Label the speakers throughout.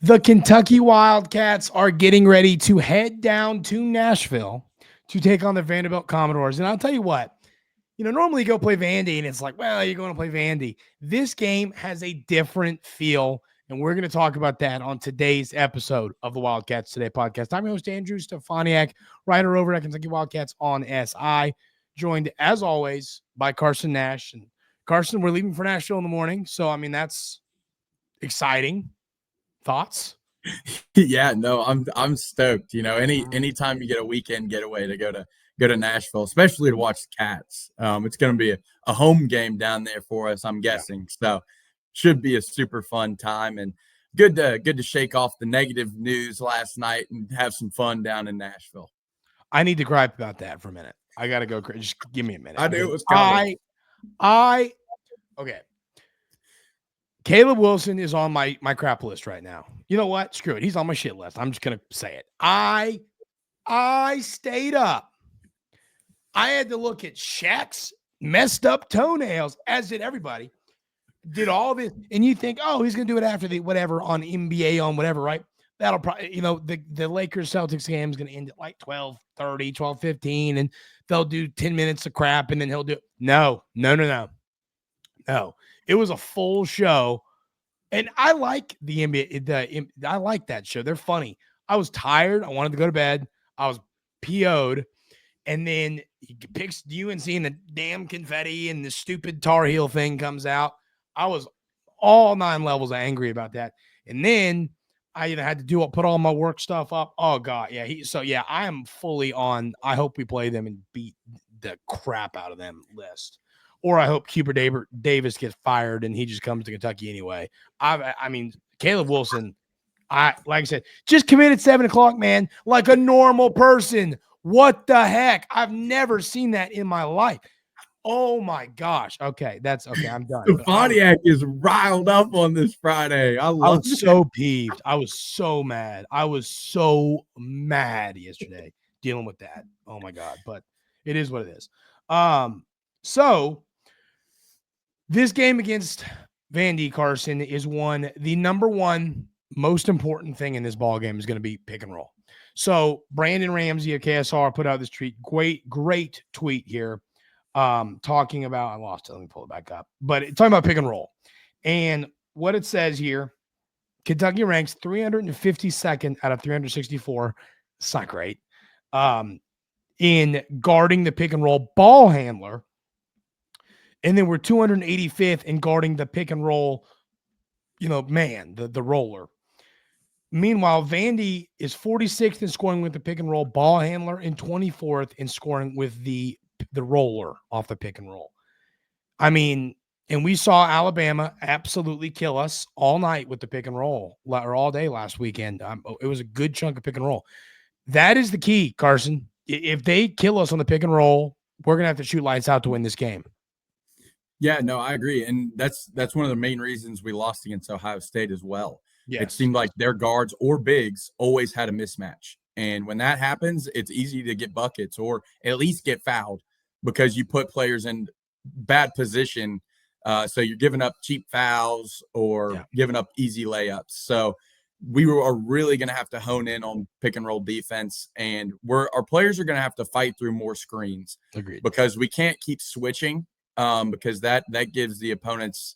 Speaker 1: The Kentucky Wildcats are getting ready to head down to Nashville to take on the Vanderbilt Commodores. And I'll tell you what, normally you go play Vandy and it's like, well, you're going to play Vandy. This game has a different feel, and we're going to talk about that on today's episode of the Wildcats Today Podcast. I'm your host, Andrew Stefaniak, writer over at Kentucky Wildcats on SI, joined, as always, by Carson Nash. And Carson, we're leaving for Nashville in the morning, so, that's exciting. Thoughts?
Speaker 2: Yeah, no, I'm stoked. Anytime you get a weekend getaway to go to Nashville, especially to watch the Cats, it's going to be a home game down there for us, I'm guessing. So should be a super fun time, and good to shake off the negative news last night and have some fun down in Nashville.
Speaker 1: I need to gripe about that for a minute. I got to go crazy. Just give me a minute.
Speaker 2: I knew it was coming.
Speaker 1: Okay. Caleb Wilson is on my crap list right now. You know what? Screw it. He's on my shit list. I'm just going to say it. I stayed up. I had to look at Shaq's messed up toenails, as did everybody. Did all this. And you think, oh, he's going to do it after the whatever on NBA on whatever, right? That'll probably, the Lakers Celtics game is going to end at like 12:30, 12:15, and they'll do 10 minutes of crap, and then he'll do it. No. It was a full show, and I like the NBA. I like that show. They're funny. I was tired. I wanted to go to bed. I was PO'd, and then he picks UNC and the damn confetti and the stupid Tar Heel thing comes out. I was all 9 levels angry about that, and then I either had to put all my work stuff up. Oh God, yeah. I am fully on. I hope we play them and beat the crap out of them list. Or I hope Cooper Davis gets fired and he just comes to Kentucky anyway. Caleb Wilson, like I said, just committed 7 o'clock, man, like a normal person. What the heck? I've never seen that in my life. Oh my gosh. Okay, that's okay. I'm done.
Speaker 2: Stefaniak is riled up on this Friday. I was
Speaker 1: so peeved. I was so mad. I was so mad yesterday dealing with that. Oh my God. But it is what it is. So this game against Vandy, Carson, is the number one most important thing in this ball game is going to be pick and roll. So Brandon Ramsey of KSR put out this tweet, great tweet here, talking about, I lost it. Let me pull it back up. But talking about pick and roll. And what it says here, Kentucky ranks 352nd out of 364. It's not great. In guarding the pick and roll ball handler. And then we're 285th in guarding the pick and roll, the roller. Meanwhile, Vandy is 46th in scoring with the pick and roll ball handler and 24th in scoring with the roller off the pick and roll. And we saw Alabama absolutely kill us all night with the pick and roll, or all day last weekend. It was a good chunk of pick and roll. That is the key, Carson. If they kill us on the pick and roll, we're going to have to shoot lights out to win this game.
Speaker 2: Yeah, no, I agree. And that's one of the main reasons we lost against Ohio State as well.
Speaker 1: Yes.
Speaker 2: It seemed like their guards or bigs always had a mismatch. And when that happens, it's easy to get buckets or at least get fouled because you put players in bad position. So you're giving up cheap fouls or giving up easy layups. So we are really going to have to hone in on pick and roll defense, and our players are going to have to fight through more screens.
Speaker 1: Agreed.
Speaker 2: Because we can't keep switching. Because that gives the opponents,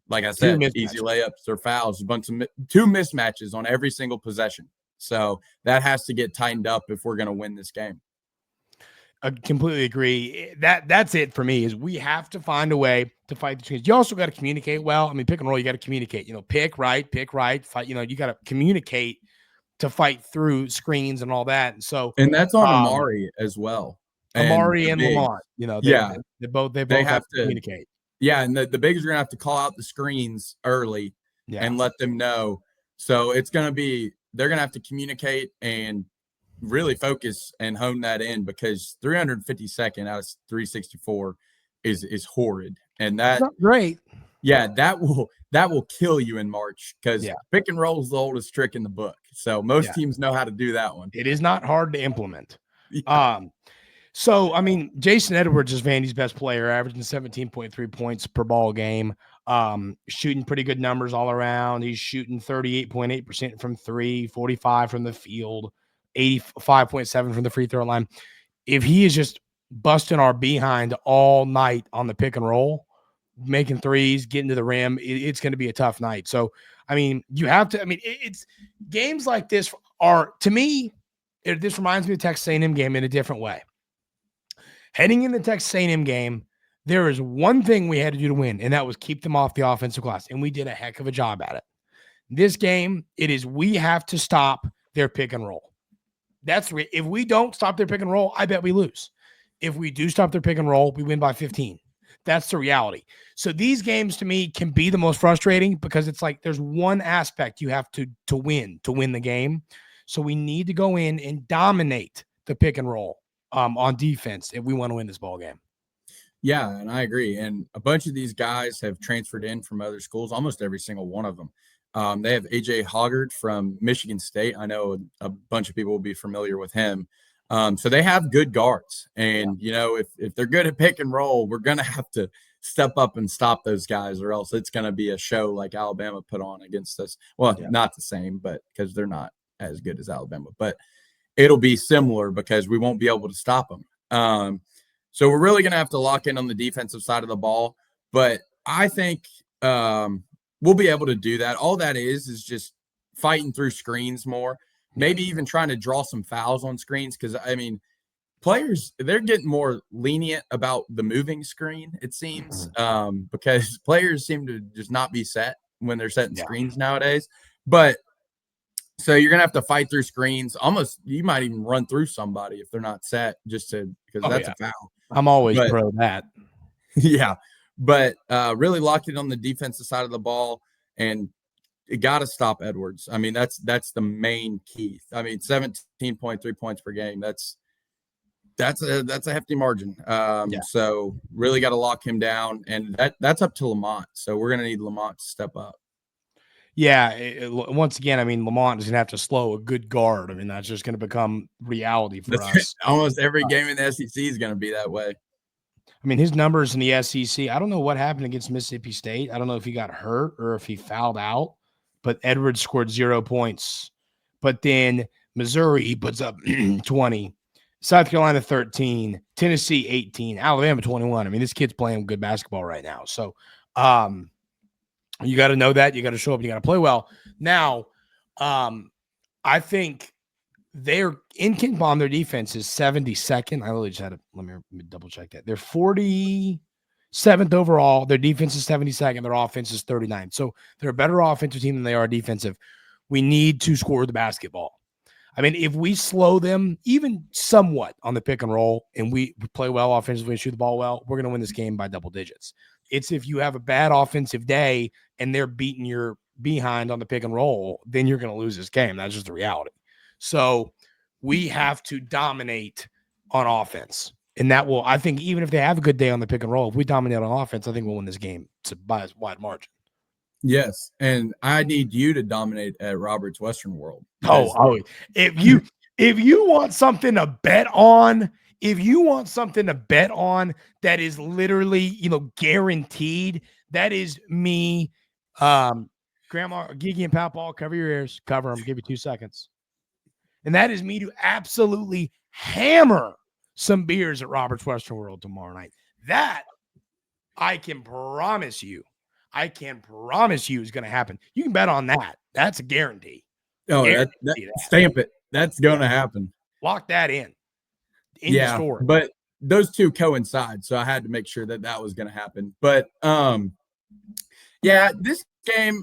Speaker 2: like I said, easy layups or fouls, two mismatches on every single possession. So that has to get tightened up if we're going to win this game.
Speaker 1: I completely agree. That's it for me. Is we have to find a way to fight the screens. You also got to communicate well. Pick and roll. You got to communicate. Pick right, fight. You got to communicate to fight through screens and all that. And
Speaker 2: that's on Amari as well.
Speaker 1: Amari and Lamont, they both have to communicate.
Speaker 2: Yeah, and the bigs are going to have to call out the screens early and let them know. So they're going to have to communicate and really focus and hone that in, because 352nd out of 364 is horrid. And that's
Speaker 1: not great.
Speaker 2: Yeah, that will kill you in March, because pick and roll is the oldest trick in the book. So most teams know how to do that one.
Speaker 1: It is not hard to implement. Yeah. So, Jason Edwards is Vandy's best player, averaging 17.3 points per ball game. Shooting pretty good numbers all around. He's shooting 38.8% from three, 45 from the field, 85.7 from the free throw line. If he is just busting our behind all night on the pick and roll, making threes, getting to the rim, it's going to be a tough night. So, I mean, you have to, it's games like this are, to me, this reminds me of the Texas A&M game in a different way. Heading in the Texas A&M game, there is one thing we had to do to win, and that was keep them off the offensive glass, and we did a heck of a job at it. This game, we have to stop their pick and roll. If we don't stop their pick and roll, I bet we lose. If we do stop their pick and roll, we win by 15. That's the reality. So these games to me can be the most frustrating because it's like there's one aspect you have to win the game. So we need to go in and dominate the pick and roll on defense if we want to win this ball game.
Speaker 2: Yeah, and I agree. And a bunch of these guys have transferred in from other schools, almost every single one of them. They have A.J. Hoggard from Michigan State. I know a bunch of people will be familiar with him. So they have good guards. And, if they're good at pick and roll, we're going to have to step up and stop those guys, or else it's going to be a show like Alabama put on against us. Well, not the same, but because they're not as good as Alabama. But it'll be similar because we won't be able to stop them. So we're really going to have to lock in on the defensive side of the ball. But I think we'll be able to do that. All that is just fighting through screens more, maybe even trying to draw some fouls on screens. Because, players, they're getting more lenient about the moving screen, it seems, because players seem to just not be set when they're setting screens nowadays. But so you're going to have to fight through screens. Almost, you might even run through somebody if they're not set because that's a foul.
Speaker 1: I'm always pro that.
Speaker 2: Yeah. But really locked it on the defensive side of the ball, and you got to stop Edwards. That's the main key. 17.3 points per game. That's a hefty margin. So really got to lock him down, and that's up to Lamont. So we're going to need Lamont to step up.
Speaker 1: Yeah, once again, Lamont is going to have to slow a good guard. That's just going to become reality for us.
Speaker 2: Almost every game in the SEC is going to be that way.
Speaker 1: His numbers in the SEC, I don't know what happened against Mississippi State. I don't know if he got hurt or if he fouled out, but Edwards scored 0 points. But then Missouri, he puts up 20, South Carolina 13, Tennessee 18, Alabama 21. This kid's playing good basketball right now. So, you got to know that. You got to show up. You got to play well. Now, I think they're in KenPom, their defense is 72nd. I literally just had to let me double check that. They're 47th overall. Their defense is 72nd. Their offense is 39. So they're a better offensive team than they are defensive. We need to score the basketball. If we slow them even somewhat on the pick and roll and we play well offensively and shoot the ball well, we're going to win this game by double digits. It's if you have a bad offensive day and they're beating your behind on the pick and roll, then you're going to lose this game. That's just the reality. So we have to dominate on offense. And that will, I think, even if they have a good day on the pick and roll, if we dominate on offense, I think we'll win this game by a wide margin.
Speaker 2: Yes, and I need you to dominate at Robert's Western World.
Speaker 1: If you want something to bet on, that is literally, guaranteed, that is me. Grandma, Gigi and Papa, cover your ears, cover them, give you 2 seconds. And that is me to absolutely hammer some beers at Robert's Western World tomorrow night. That I can promise you is going to happen. You can bet on that. That's a guarantee.
Speaker 2: Stamp it. That's going to happen.
Speaker 1: Lock that in the store.
Speaker 2: But those two coincide, so I had to make sure that was going to happen. But this game,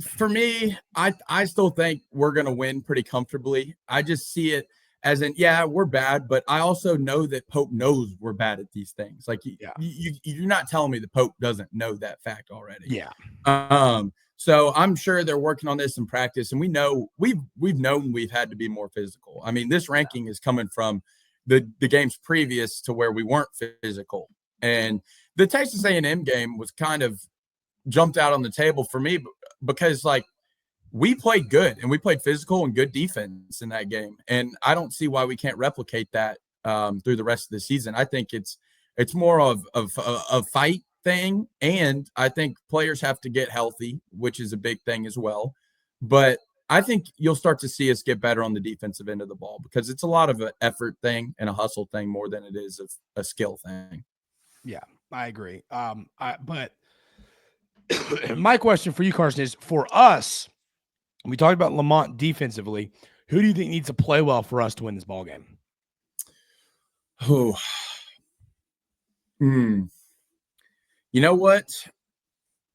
Speaker 2: for me, I still think we're going to win pretty comfortably. I just see it as in, we're bad, but I also know that Pope knows we're bad at these things. Like you're not telling me the Pope doesn't know that fact already.
Speaker 1: Yeah.
Speaker 2: So I'm sure they're working on this in practice, and we know we've known we've had to be more physical. This ranking is coming from the games previous to where we weren't physical, and the Texas A&M game was kind of jumped out on the table for me because we played good and we played physical and good defense in that game. And I don't see why we can't replicate that through the rest of the season. I think it's more of a fight thing, and I think players have to get healthy, which is a big thing as well. But I think you'll start to see us get better on the defensive end of the ball because it's a lot of an effort thing and a hustle thing more than it is a skill thing.
Speaker 1: Yeah, I agree. But my question for you, Carson, is for us. We talked about Lamont defensively. Who do you think needs to play well for us to win this ball game?
Speaker 2: Oh, you know what?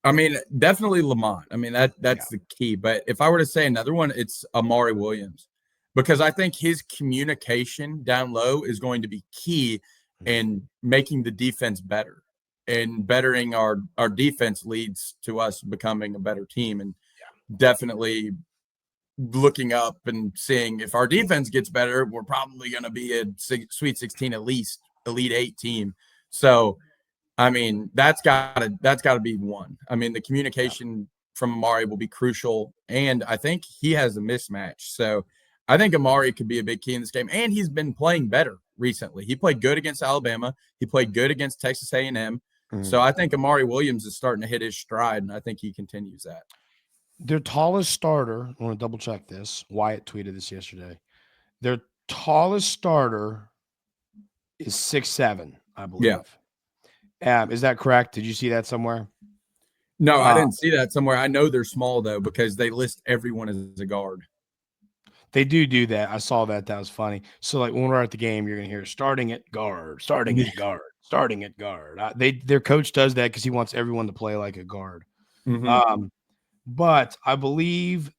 Speaker 2: I mean, definitely Lamont. I mean, that's the key. But if I were to say another one, it's Amari Williams, because I think his communication down low is going to be key in making the defense better, and bettering our defense leads to us becoming a better team, and definitely looking up and seeing if our defense gets better, we're probably going to be a Sweet 16, at least Elite 8 team. So, I mean, that's got to be one. I mean, the communication from Amari will be crucial, and I think he has a mismatch. So, I think Amari could be a big key in this game, and he's been playing better recently. He played good against Alabama. He played good against Texas A&M. So, I think Amari Williams is starting to hit his stride, and I think he continues that.
Speaker 1: Their tallest starter, I want to double check this. Wyatt tweeted this yesterday. Their tallest starter is 6'7", I believe. Yeah. Is that correct? Did you see that somewhere?
Speaker 2: No, I didn't see that somewhere. I know they're small, though, because they list everyone as a guard.
Speaker 1: They do that. I saw that. That was funny. So, like, when we're at the game, you're going to hear starting at guard, starting at guard, starting at guard. Their coach does that because he wants everyone to play like a guard. But I believe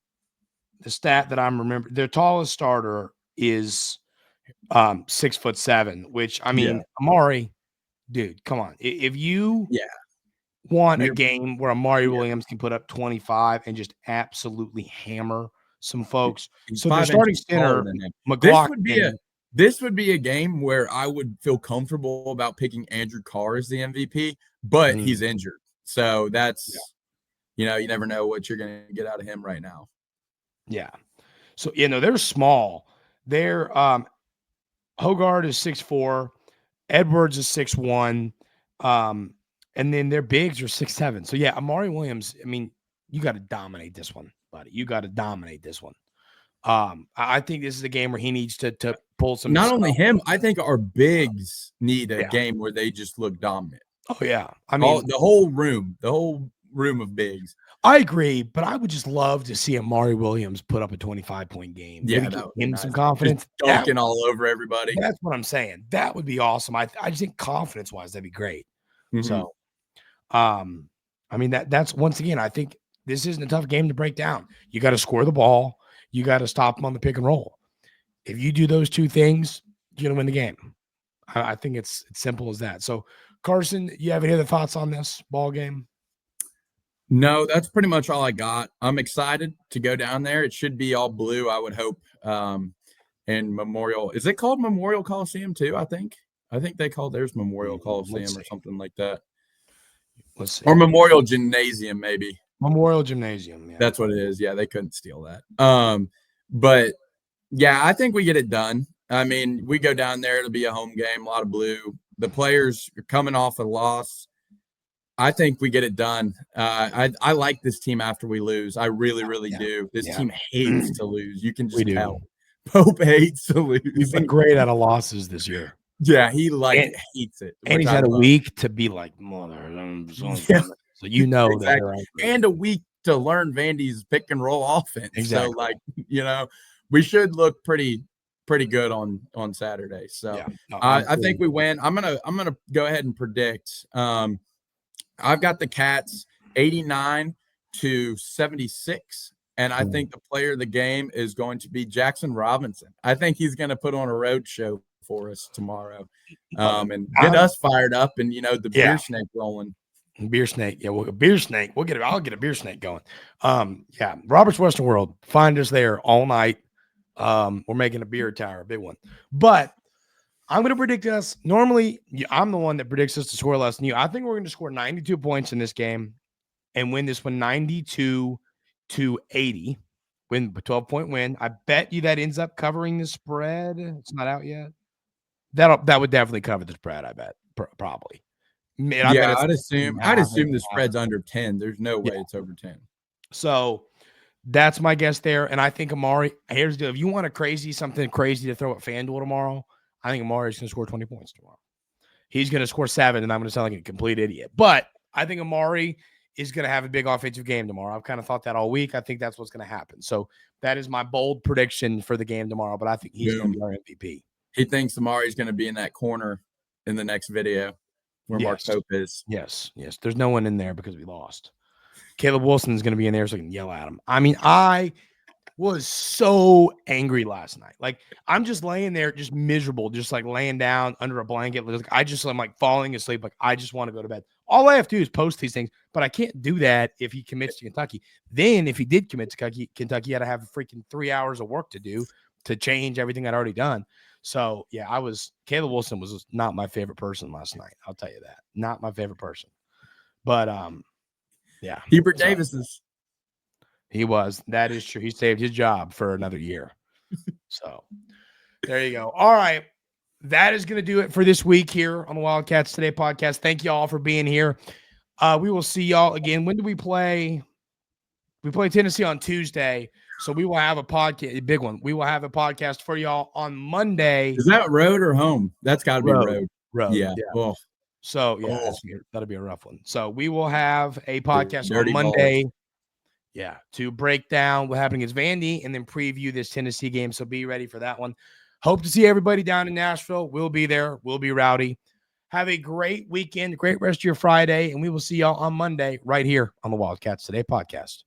Speaker 1: the stat that I'm remembering, their tallest starter is 6'7", which, I mean, Amari, dude, come on. If you want a game where Amari Williams can put up 25 and just absolutely hammer some folks. So they're starting center, McLaughlin.
Speaker 2: This would be a game where I would feel comfortable about picking Andrew Carr as the MVP, but he's injured. So that's you never know what you're going to get out of him right now.
Speaker 1: Yeah. So, they're small. They're Hogard is 6'4", Edwards is 6'1", and then their bigs are 6'7". So, yeah, Amari Williams, I mean, you got to dominate this one, buddy. You got to dominate this one. I think this is a game where he needs to pull some.
Speaker 2: Not only him, I think our bigs need a game where they just look dominant.
Speaker 1: Oh, yeah. I mean,
Speaker 2: the whole room of bigs.
Speaker 1: I agree, but I would just love to see Amari Williams put up a 25-point game.
Speaker 2: Yeah,
Speaker 1: give him some confidence.
Speaker 2: Just dunking all over everybody.
Speaker 1: That's what I'm saying. That would be awesome. I just think confidence-wise, that'd be great. So, I mean, that's once again, I think this isn't a tough game to break down. You got to score the ball. You got to stop them on the pick and roll. If you do those two things, you're going to win the game. I think it's simple as that. So, Carson, you have any other thoughts on this ball game?
Speaker 2: No, that's pretty much all I got. I'm excited to go down there. It should be all blue, I would hope. And Memorial, is it called Memorial Coliseum too? I think they call theirs Memorial Coliseum or something like that.
Speaker 1: Let's see.
Speaker 2: Or Memorial Gymnasium, maybe.
Speaker 1: Memorial Gymnasium. Yeah.
Speaker 2: That's what it is. Yeah, they couldn't steal that. But yeah, I think we get it done. I mean, we go down there, it'll be a home game, a lot of blue. The players are coming off a loss. I think we get it done. I like this team after we lose. I really, really do. This team hates to lose. You can just tell. Pope hates to lose.
Speaker 1: We've been great out of losses this year.
Speaker 2: Yeah, he hates it.
Speaker 1: And he's had a week to be like, mother. So
Speaker 2: that. And a week to learn Vandy's pick and roll offense.
Speaker 1: Exactly.
Speaker 2: So, we should look pretty good on Saturday. So I think we win. I'm gonna go ahead and predict. I've got the Cats 89-76, and I think the player of the game is going to be Jackson Robinson. I think he's going to put on a road show for us tomorrow, and get us fired up, and the beer snake rolling.
Speaker 1: Beer snake, beer snake. I'll get a beer snake going. Robert's Western World. Find us there all night. We're making a beer tower, a big one, but I'm going to predict us. Normally, I'm the one that predicts us to score less than you. I think we're going to score 92 points in this game and win this one 92-80. Win a 12-point win. I bet you that ends up covering the spread. It's not out yet. That would definitely cover the spread, I bet. Probably. Man, I bet
Speaker 2: Yeah,
Speaker 1: it's
Speaker 2: I'd assume the spread's under 10. There's no way it's over 10.
Speaker 1: So that's my guess there. And I think Amari, here's the deal. If you want something crazy to throw at FanDuel tomorrow, I think Amari's going to score 20 points tomorrow. He's going to score 7, and I'm going to sound like a complete idiot. But I think Amari is going to have a big offensive game tomorrow. I've kind of thought that all week. I think that's what's going to happen. So that is my bold prediction for the game tomorrow, but I think he's going to be our MVP.
Speaker 2: He thinks Amari's going to be in that corner in the next video where Mark Pope is.
Speaker 1: Yes. There's no one in there because we lost. Caleb Wilson's going to be in there so I can yell at him. I mean, I was so angry last night. Like, I'm just laying there just miserable, just like laying down under a blanket. I'm like falling asleep. Like, I just want to go to bed. All I have to do is post these things, but I can't do that if he commits to Kentucky. Then if he did commit to Kentucky, I'd have freaking 3 hours of work to do to change everything I'd already done. So, yeah, Caleb Wilson was not my favorite person last night. I'll tell you that. Not my favorite person. But, yeah.
Speaker 2: Hubert Davis's.
Speaker 1: He was. That is true. He saved his job for another year. So there you go. All right. That is going to do it for this week here on the Wildcats Today podcast. Thank you all for being here. We will see y'all again. When do we play? We play Tennessee on Tuesday. So we will have a podcast, a big one. We will have a podcast for y'all on Monday.
Speaker 2: Is that road or home? That's got to be road.
Speaker 1: Road.
Speaker 2: Yeah. Oh.
Speaker 1: So, yeah, that'll be a rough one. So we will have a podcast on Monday.
Speaker 2: Balls.
Speaker 1: Yeah, to break down what happened against Vandy and then preview this Tennessee game. So be ready for that one. Hope to see everybody down in Nashville. We'll be there. We'll be rowdy. Have a great weekend, great rest of your Friday, and we will see y'all on Monday right here on the Wildcats Today podcast.